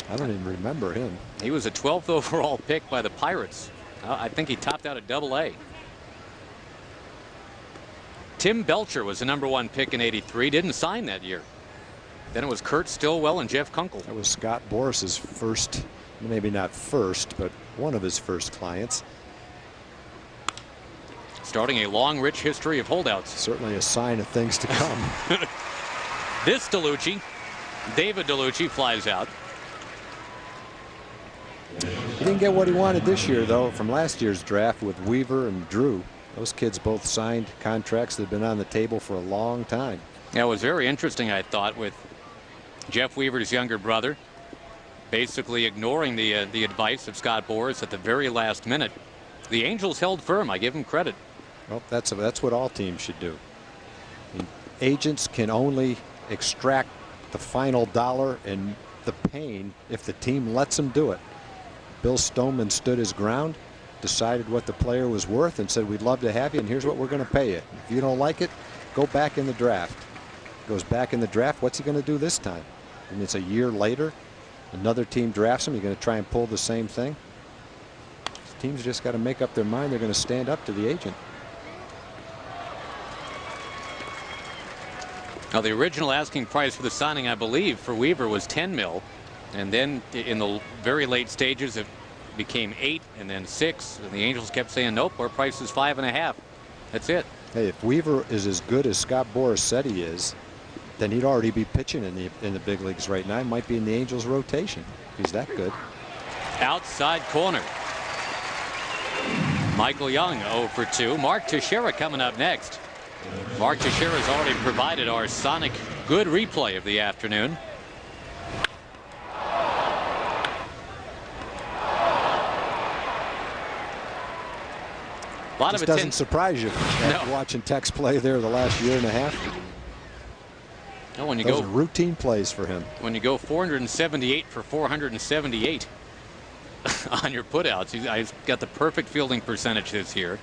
I don't even remember him. He was a 12th overall pick by the Pirates. I think he topped out at Double-A. Tim Belcher was the #1 pick in '83. Didn't sign that year. Then it was Kurt Stillwell and Jeff Kunkel. That was Scott Boris's first, maybe not first, but one of his first clients. Starting a long, rich history of holdouts. Certainly a sign of things to come. This DeLucci, David DeLucci, flies out. He didn't get what he wanted this year, though, from last year's draft with Weaver and Drew. Those kids both signed contracts that have been on the table for a long time. Yeah, it was very interesting, I thought, with Jeff Weaver's younger brother basically ignoring the advice of Scott Boras at the very last minute. The Angels held firm. I give them credit. Well, that's what all teams should do. I mean, agents can only extract the final dollar and the pain if the team lets them do it. Bill Stoneman stood his ground, decided what the player was worth, and said, we'd love to have you, and here's what we're going to pay you. If you don't like it, go back in the draft. Goes back in the draft. What's he going to do this time? And it's a year later. Another team drafts him. You're going to try and pull the same thing. Teams just got to make up their mind they're going to stand up to the agent. Now, the original asking price for the signing, I believe, for Weaver was $10 million. And then in the very late stages of became 8 and then 6. And the Angels kept saying, nope, our price is 5.5. That's it. Hey, if Weaver is as good as Scott Boras said he is, then he'd already be pitching in the big leagues right now. He might be in the Angels rotation. He's that good. Outside corner. Michael Young 0 for 2. Mark Teixeira coming up next. Mark Teixeira has already provided our Sonic good replay of the afternoon. A lot this of doesn't surprise you after watching Tex play there the last year and a half. No, when you Those go are routine plays for him. When you go 478 for 478 on your putouts, he's got the perfect fielding percentage this year.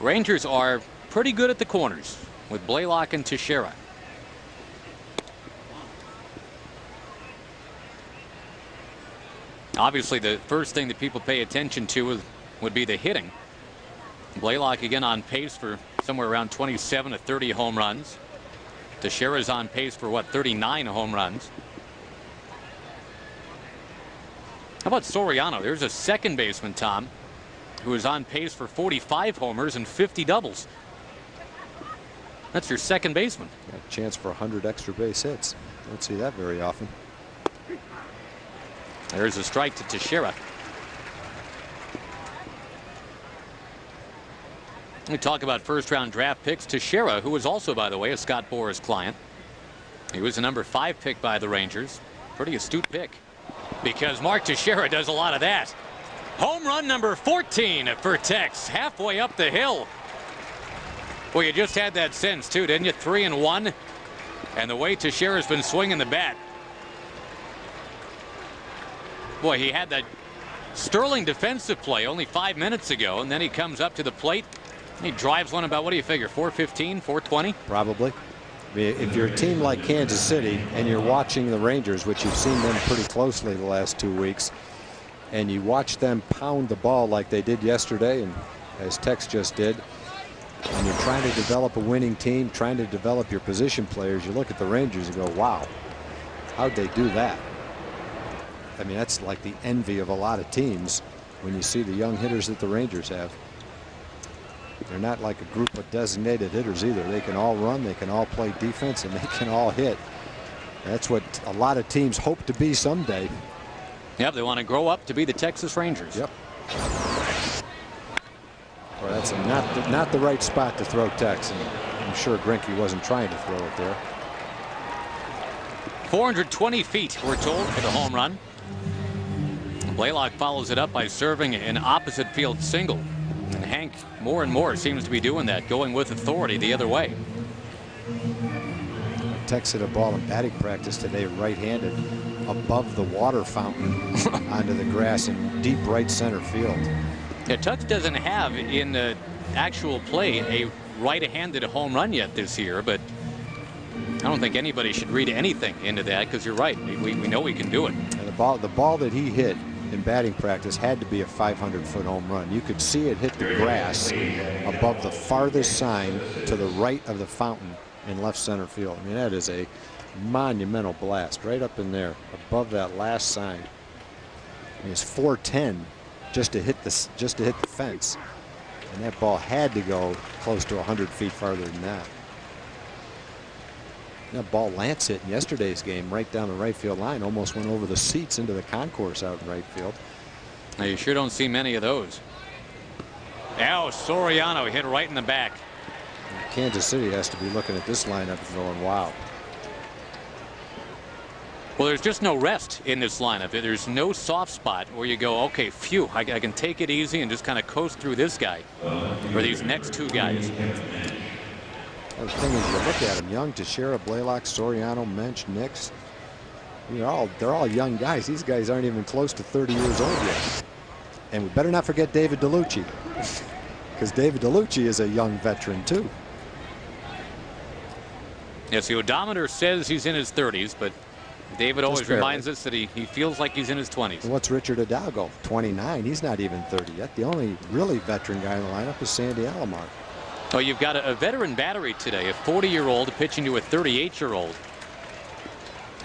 Rangers are pretty good at the corners with Blaylock and Teixeira. Obviously, the first thing that people pay attention to would be the hitting. Blaylock again on pace for somewhere around 27 to 30 home runs. Teixeira's on pace for what, 39 home runs. How about Soriano? There's a second baseman, Tom, who is on pace for 45 homers and 50 doubles. That's your second baseman. Got a chance for 100 extra base hits. Don't see that very often. There's a strike to Teixeira. We talk about first-round draft picks. Teixeira, who was also, by the way, a Scott Boras client. He was the number 5 pick by the Rangers. Pretty astute pick, because Mark Teixeira does a lot of that. Home run number 14 for Tex, halfway up the hill. Well, you just had that sense, too, didn't you? 3-1. And the way Teixeira's been swinging the bat. Boy, he had that sterling defensive play only 5 minutes ago, and then he comes up to the plate. He drives one about, what do you figure, 415, 420? Probably. I mean, if you're a team like Kansas City and you're watching the Rangers, which you've seen them pretty closely the last 2 weeks, and you watch them pound the ball like they did yesterday, and as Tex just did, and you're trying to develop a winning team, trying to develop your position players, you look at the Rangers and go, wow, how'd they do that? I mean, that's like the envy of a lot of teams when you see the young hitters that the Rangers have. They're not like a group of designated hitters either. They can all run, they can all play defense, and they can all hit. That's what a lot of teams hope to be someday. Yep, they want to grow up to be the Texas Rangers. Yep. Well, that's not the right spot to throw Tex, and I'm sure Greinke wasn't trying to throw it there. 420 feet, we're told, for the home run. Blaylock follows it up by serving an opposite field single. And Hank more and more seems to be doing that, going with authority the other way. Tex hit a ball in batting practice today right-handed above the water fountain onto the grass in deep right center field. Yeah, Tux doesn't have in actual play a right-handed home run yet this year, but I don't think anybody should read anything into that, because you're right. We know he can do it. And the ball that he hit in batting practice had to be a 500-foot home run. You could see it hit the grass above the farthest sign to the right of the fountain in left center field. I mean, that is a monumental blast right up in there above that last sign. And it's 410 just to hit the fence, and that ball had to go close to 100 feet farther than that. That ball Lance hit in yesterday's game right down the right field line, almost went over the seats into the concourse out in right field. Now, you sure don't see many of those. Now Soriano hit right in the back. Kansas City has to be looking at this lineup and going, wow. Well, there's just no rest in this lineup. There's no soft spot where you go, okay, phew, I can take it easy and just kind of coast through this guy or these next two guys. The thing is, you look at them, Young, Teixeira, Blaylock, Soriano, Mensch, Nix. They're all young guys. These guys aren't even close to 30 years old yet. And we better not forget David DeLucci, because David DeLucci is a young veteran too. Yes, the odometer says he's in his 30s, but David always reminds us that he feels like he's in his 20s. And what's Richard Hidalgo? 29. He's not even 30 yet. The only really veteran guy in the lineup is Sandy Alomar. Oh, you've got a veteran battery today, a 40-year-old pitching to a 38-year-old.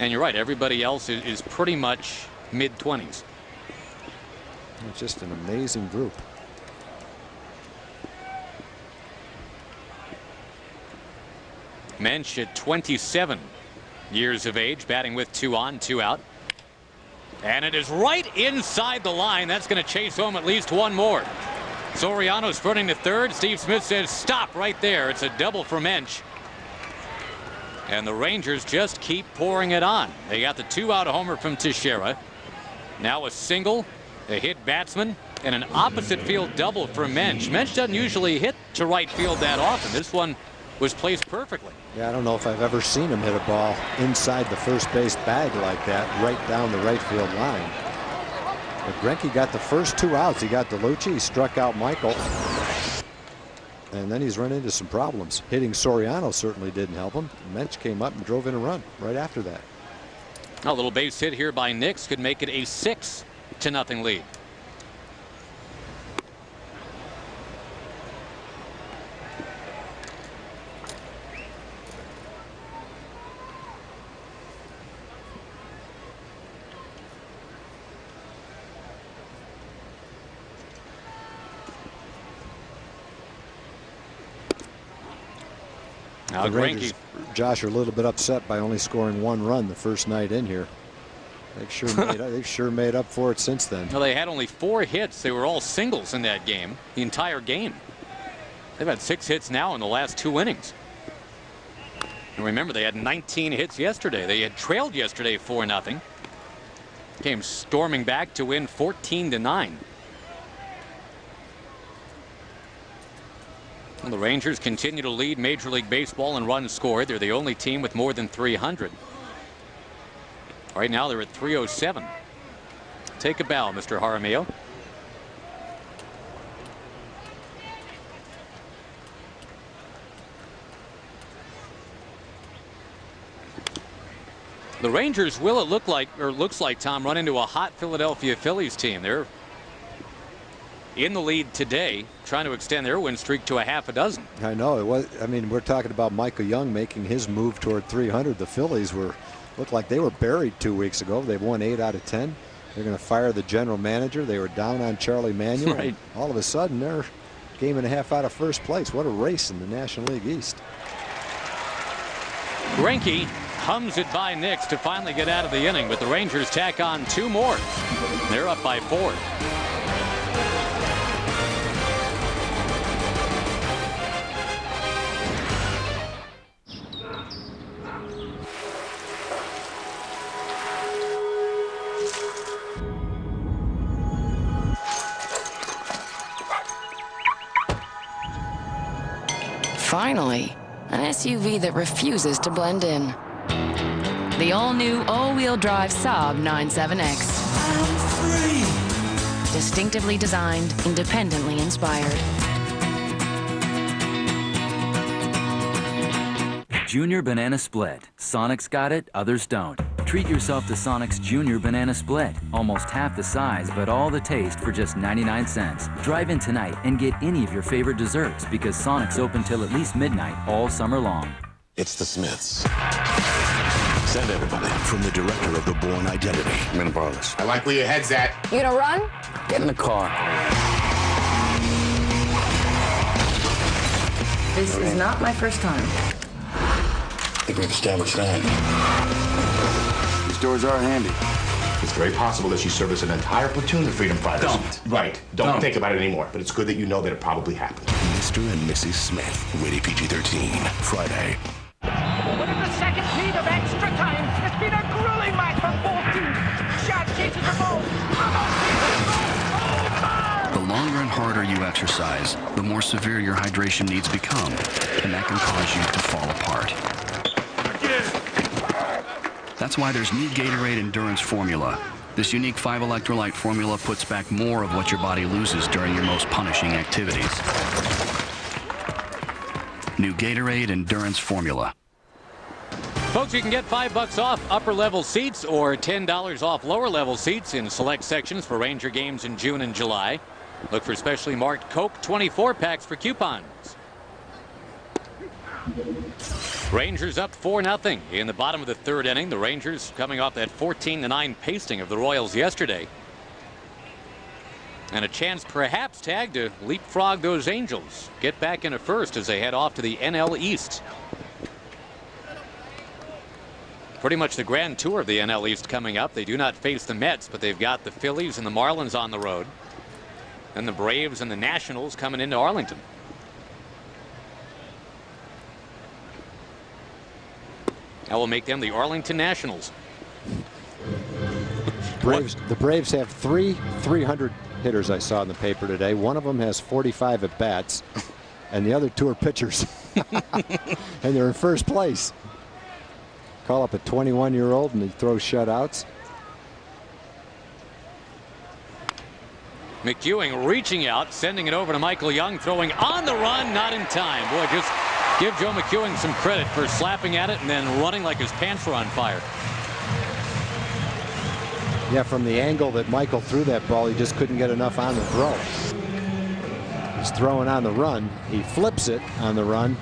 And you're right, everybody else is pretty much mid-20s. It's just an amazing group. Mensch at 27 years of age, batting with 2 on, 2 out. And it is right inside the line. That's going to chase home at least one more. Soriano sprinting to third. Steve Smith says stop right there. It's a double for Mensch. And the Rangers just keep pouring it on. They got the 2-out homer from Teixeira. Now a single, a hit batsman, and an opposite field double for Mensch. Mensch doesn't usually hit to right field that often. This one was placed perfectly. Yeah, I don't know if I've ever seen him hit a ball inside the first base bag like that, right down the right field line. But Greinke got the first 2 outs. He got DeLucci, he struck out Michael. And then he's run into some problems. Hitting Soriano certainly didn't help him. Mensch came up and drove in a run right after that. A little base hit here by Nix could make it a 6-0 lead. Now the Rangers, Josh, are a little bit upset by only scoring 1 run the first night in here. They've sure made up for it since then. Well, they had only 4 hits. They were all singles in that game, the entire game. They've had 6 hits now in the last 2 innings. And remember, they had 19 hits yesterday. They had trailed yesterday 4-0. Came storming back to win 14-9. Well, the Rangers continue to lead Major League Baseball in runs scored. They're the only team with more than 300. Right now they're at 307. Take a bow, Mr. Jaramillo. The Rangers will, it look like, or looks like, Tom, run into a hot Philadelphia Phillies team. They're in the lead today, trying to extend their win streak to a half a dozen. I know it was. I mean, we're talking about Michael Young making his move toward 300. The Phillies looked like they were buried 2 weeks ago. They've won 8 out of 10. They're going to fire the general manager. They were down on Charlie Manuel. Right. All of a sudden, they're a game and a half out of first place. What a race in the National League East. Greinke hums it by Nix to finally get out of the inning, but the Rangers tack on 2 more. They're up by 4. Finally, an SUV that refuses to blend in. The all-new all-wheel drive Saab 97X. Distinctively designed, independently inspired. Junior Banana Split. Sonic's got it, others don't. Treat yourself to Sonic's Junior Banana Split. Almost half the size, but all the taste for just 99 cents. Drive in tonight and get any of your favorite desserts because Sonic's open till at least midnight all summer long. It's the Smiths. Send everybody. From the director of The Bourne Identity. I'm gonna borrow this. I like where your head's at. You gonna run? Get in the car. This is not my first time. I think we've established that. These doors are handy. It's very possible that she serviced an entire platoon of freedom fighters. Don't. Right. Don't think about it anymore. But it's good that you know that it probably happened. Mr. and Mrs. Smith. Rated PG-13. Friday. Within the second heat of extra time, it's been a grueling match for both teams. Shot chases the ball. The longer and harder you exercise, the more severe your hydration needs become, and that can cause you to fall apart. That's why there's new Gatorade Endurance Formula. This unique 5-electrolyte formula puts back more of what your body loses during your most punishing activities. New Gatorade Endurance Formula. Folks, you can get $5 off upper level seats or $10 off lower level seats in select sections for Ranger games in June and July. Look for specially marked Coke 24 packs for coupons. Rangers up 4-0 in the bottom of the third inning. The Rangers coming off that 14-9 pasting of the Royals yesterday. And a chance perhaps, Tag, to leapfrog those Angels. Get back into first as they head off to the NL East. Pretty much the grand tour of the NL East coming up. They do not face the Mets, but they've got the Phillies and the Marlins on the road. And the Braves and the Nationals coming into Arlington. That will make them the Arlington Nationals. The Braves have 300 hitters I saw in the paper today. One of them has 45 at bats, and the other 2 are pitchers. And they're in first place. Call up a 21-year-old and he throws shutouts. McEwing reaching out, sending it over to Michael Young, throwing on the run, not in time. Boy, just give Joe McEwing some credit for slapping at it and then running like his pants were on fire. Yeah, from the angle that Michael threw that ball, he just couldn't get enough on the throw. He's throwing on the run. He flips it on the run,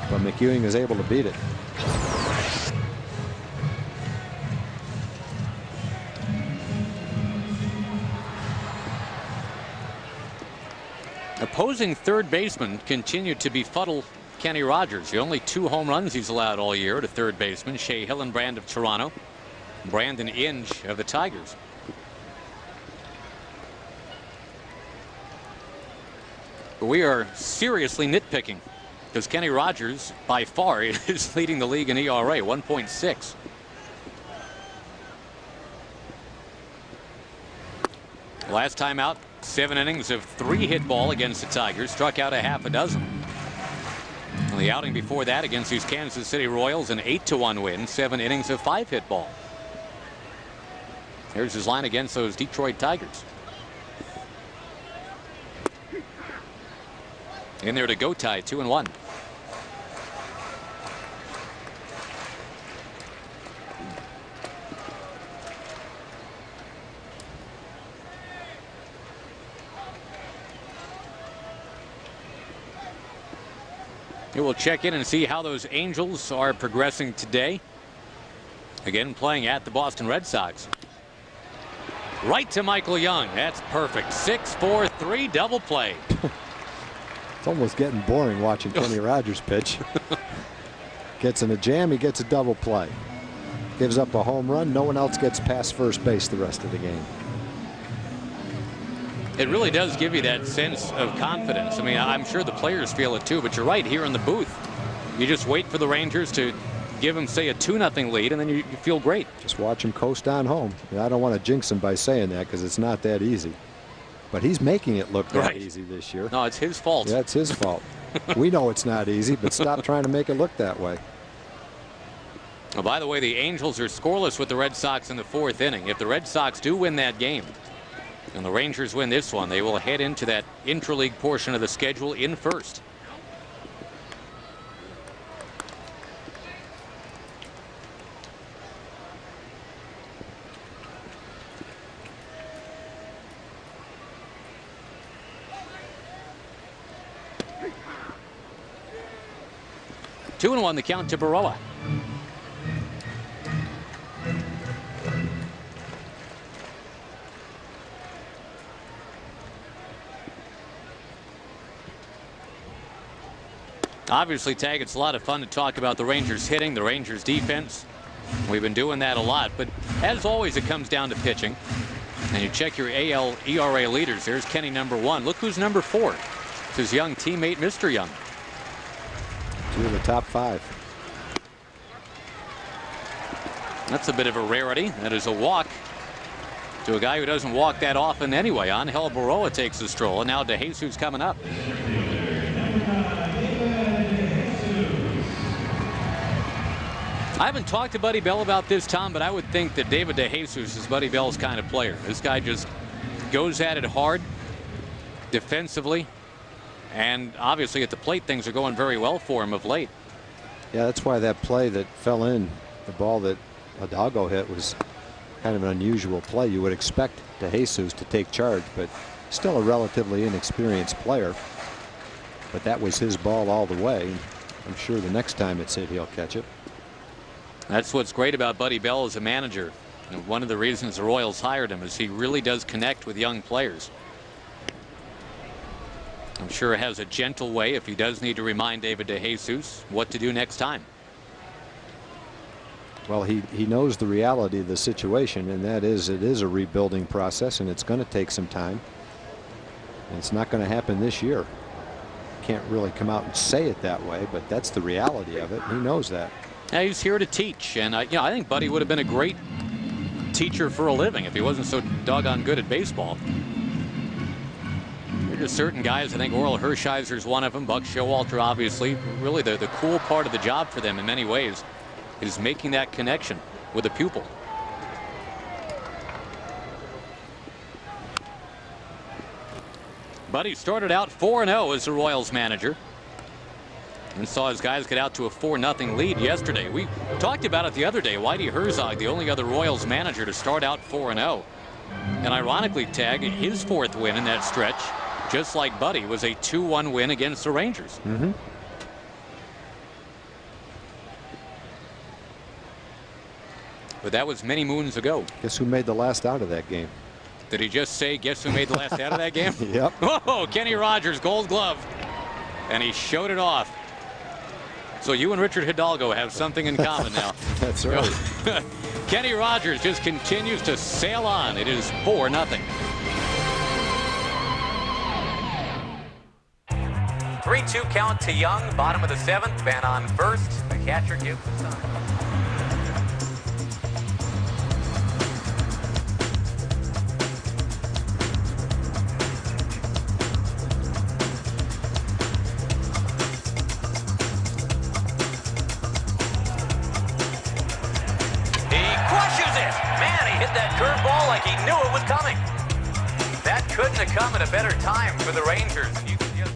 but McEwing is able to beat it. Opposing third baseman continued to befuddle Kenny Rogers. The only 2 home runs he's allowed all year to third baseman. Shea Hillenbrand of Toronto, Brandon Inge of the Tigers. But we are seriously nitpicking because Kenny Rogers by far is leading the league in ERA, 1.6. Last time out, 7 innings of 3-hit ball against the Tigers, struck out a half a dozen. And the outing before that against these Kansas City Royals, an 8-1 win, 7 innings of 5-hit ball. Here's his line against those Detroit Tigers. In there to go tie, 2-1. We will check in and see how those Angels are progressing today. Again, playing at the Boston Red Sox. Right to Michael Young. That's perfect. 6-4-3 double play. It's almost getting boring watching Kenny Rogers pitch. Gets in a jam, he gets a double play. Gives up a home run. No one else gets past first base the rest of the game. It really does give you that sense of confidence. I mean, I'm sure the players feel it too, but you're right, here in the booth, you just wait for the Rangers to give them, say, a 2-0 lead, and then you feel great. Just watch him coast on home. I don't want to jinx him by saying that because it's not that easy. But he's making it look that easy this year. No, it's his fault. Yeah, it's his fault. We know it's not easy, but stop trying to make it look that way. Oh, by the way, the Angels are scoreless with the Red Sox in the 4th inning. If the Red Sox do win that game, and the Rangers win this one, they will head into that intra-league portion of the schedule in first. Two and one, the count to Baroa. Obviously, Tag, it's a lot of fun to talk about the Rangers hitting, the Rangers defense. We've been doing that a lot, but as always, it comes down to pitching. And you check your AL ERA leaders. There's Kenny, #1. Look who's #4. It's his young teammate, Mr. Young. 2 of the top 5. That's a bit of a rarity. That is a walk to a guy who doesn't walk that often anyway. Angel Baroa takes the stroll, and now DeJesus coming up. I haven't talked to Buddy Bell about this, Tom, but I would think that David DeJesus is Buddy Bell's kind of player. This guy just goes at it hard defensively, and obviously at the plate things are going very well for him of late. Yeah, that's why that play that fell in, the ball that Hidalgo hit, was kind of an unusual play. You would expect DeJesus to take charge, but still a relatively inexperienced player. But that was his ball all the way. I'm sure the next time it's hit, he'll catch it. That's what's great about Buddy Bell as a manager. And one of the reasons the Royals hired him is he really does connect with young players. I'm sure it has a gentle way if he does need to remind David DeJesus what to do next time. Well, he knows the reality of the situation, and that is it is a rebuilding process, and it's going to take some time. And it's not going to happen this year. Can't really come out and say it that way, but that's the reality of it. He knows that. Yeah, he's here to teach, and I think Buddy would have been a great teacher for a living if he wasn't so doggone good at baseball. There are just certain guys. I think Oral Hershiser's one of them. Buck Showalter, obviously. Really, the cool part of the job for them in many ways is making that connection with a pupil. Buddy started out 4-0 as the Royals manager and saw his guys get out to a 4-0 lead yesterday. We talked about it the other day. Whitey Herzog, the only other Royals manager to start out 4-0. And ironically, Tag, his 4th win in that stretch, just like Buddy, was a 2-1 win against the Rangers. But that was many moons ago. Guess who made the last out of that game? Did he just say, guess who made the last out of that game? Yep. Whoa, Kenny Rogers, Gold Glove. And he showed it off. So you and Richard Hidalgo have something in common now. That's right. Kenny Rogers just continues to sail on. It is 4-0. 3-2 count to Young, bottom of the 7th. Van on first. The catcher gives the sign. That curveball like he knew it was coming. That couldn't have come at a better time for the Rangers.